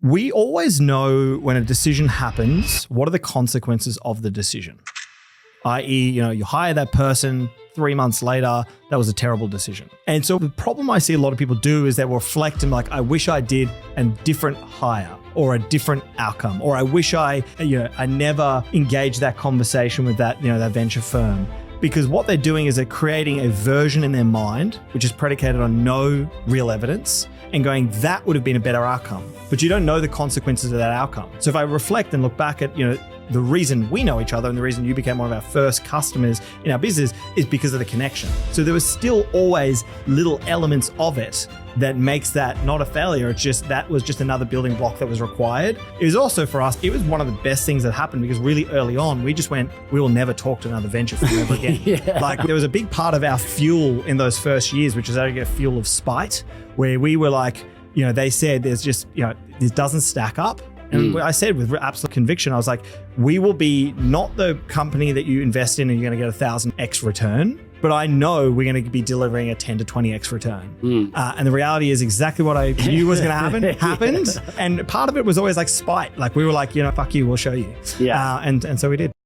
We always know when a decision happens, what are the consequences of the decision? I.e., you hire that person, 3 months later, that was a terrible decision. And so the problem I see a lot of people do is they will reflect and like, I wish I did a different hire or a different outcome, or I wish I never engaged that conversation with that venture firm. Because what they're doing is they're creating a version in their mind, which is predicated on no real evidence, and going, that would have been a better outcome. But you don't know the consequences of that outcome. So if I reflect and look back at, the reason we know each other and the reason you became one of our first customers in our business is because of the connection. So there was still always little elements of it that makes that not a failure. It's just, that was just another building block that was required. It was also for us, it was one of the best things that happened because really early on, we just went, we will never talk to another venture firm ever again. Yeah. Like there was a big part of our fuel in those first years, which was actually a fuel of spite, where we were like, they said there's just, this doesn't stack up. And I said with absolute conviction, I was like, we will be not the company that you invest in and you're going to get 1,000x return, but I know we're going to be delivering a 10 to 20x return. And the reality is exactly what I knew was going to happen, happened. And part of it was always like spite. Like we were like, fuck you, we'll show you. Yeah. And so we did.